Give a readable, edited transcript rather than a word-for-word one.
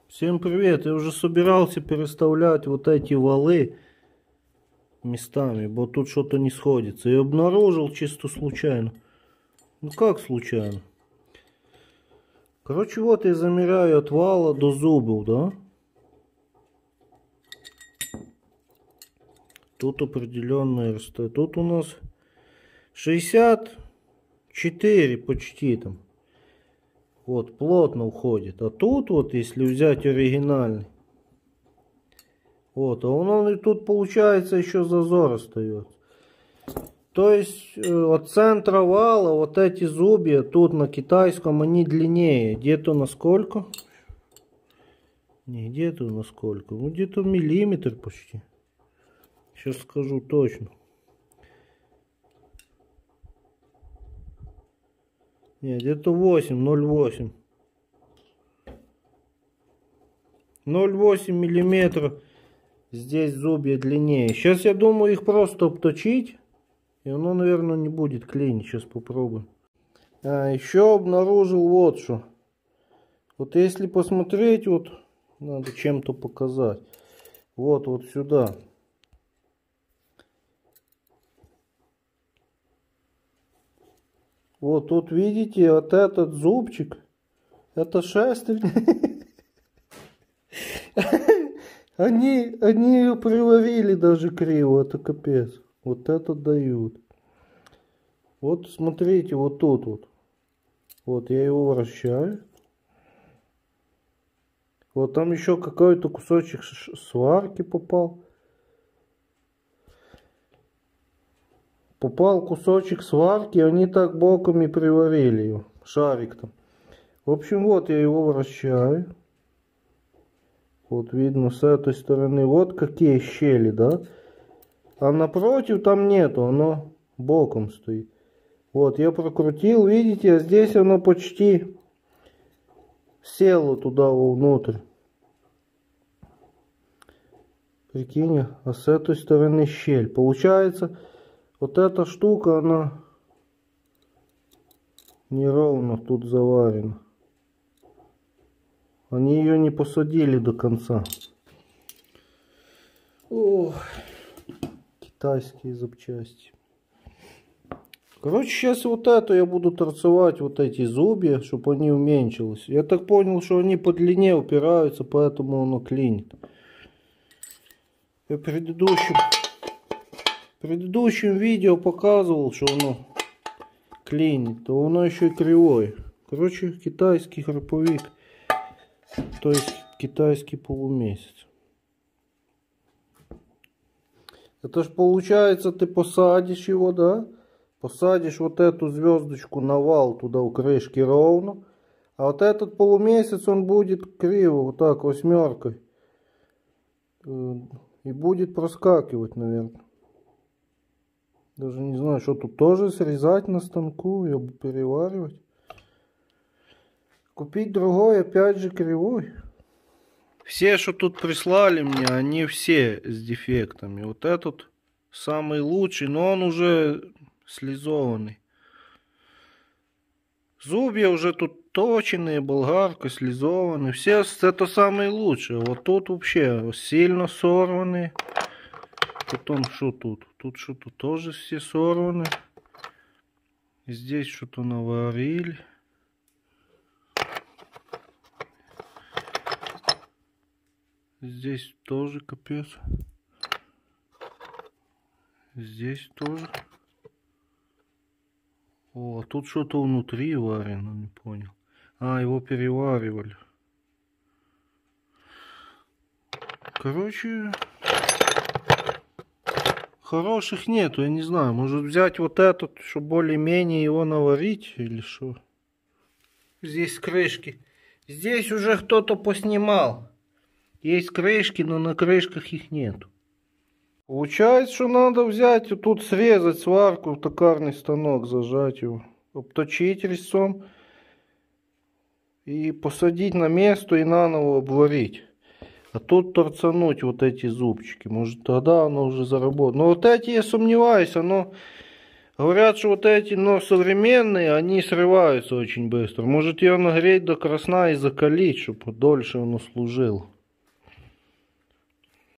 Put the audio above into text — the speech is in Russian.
Всем привет! Я уже собирался переставлять вот эти валы местами, вот тут что-то не сходится. И обнаружил чисто случайно. Ну как случайно? Короче, вот я замеряю от вала до зубов, да? Тут определенное расстояние. Тут у нас 64 почти там. Вот, плотно уходит. А тут вот, если взять оригинальный, вот, а он и тут получается еще зазор остается. То есть от центра вала вот эти зубья тут на китайском они длиннее. Где-то на сколько? Не, где-то на сколько? Ну где-то миллиметр почти. Сейчас скажу точно. Нет, где-то 0,8 миллиметра. Здесь зубья длиннее. Сейчас я думаю их просто обточить. И оно, наверное, не будет клинить. Сейчас попробуем. Еще обнаружил вот что. Вот если посмотреть, вот надо чем-то показать. Вот сюда. Вот тут видите, вот этот зубчик. Это шестерня. Они ее приварили даже криво. Это капец. Вот это дают. Вот смотрите, вот тут вот. Вот я его вращаю. Вот там еще какой-то кусочек сварки попал. Попал кусочек сварки, они так боком и приварили его. Шарик там. В общем, вот я его вращаю. Вот видно с этой стороны. Вот какие щели, да? А напротив там нету, оно боком стоит. Вот я прокрутил, видите, а здесь оно почти село туда вовнутрь. Прикинь, а с этой стороны щель. Получается, вот эта штука, она неровно тут заварена. Они ее не посадили до конца. Ох, китайские запчасти. Короче, сейчас вот эту я буду торцевать, вот эти зубья, чтобы они уменьшились. Я так понял, что они по длине упираются, поэтому оно клинит. Я в предыдущем видео показывал, что оно клинит, то оно еще и кривое. Короче, китайский храповик, то есть китайский полумесяц. Это ж получается, ты посадишь его, да? Посадишь вот эту звездочку на вал туда у крышки ровно. А вот этот полумесяц он будет криво, вот так, восьмеркой. И будет проскакивать, наверное. Даже не знаю, что тут тоже срезать на станку и переваривать. Купить другой, опять же, кривой. Все, что тут прислали мне, они все с дефектами. Вот этот самый лучший, но он уже слизованный. Зубья уже тут точенные, болгарка, слизованные. Все это самые лучшие. Вот тут вообще сильно сорванные. Потом что тут? Тут что-то тоже все сорваны. Здесь что-то наварили. Здесь тоже капец. Здесь тоже. О, а тут что-то внутри варено, не понял. А, его переваривали. Короче, хороших нету, я не знаю. Может взять вот этот, чтобы более-менее его наварить или что? Здесь крышки. Здесь уже кто-то поснимал. Есть крышки, но на крышках их нету. Получается, что надо взять и тут срезать сварку в токарный станок, зажать его, обточить резцом и посадить на место и наново обварить. А тут торцануть вот эти зубчики, может тогда оно уже заработает. Но вот эти, я сомневаюсь, оно Говорят, что вот эти, но современные, они срываются очень быстро. Может ее нагреть до красна и закалить, чтобы дольше оно служило.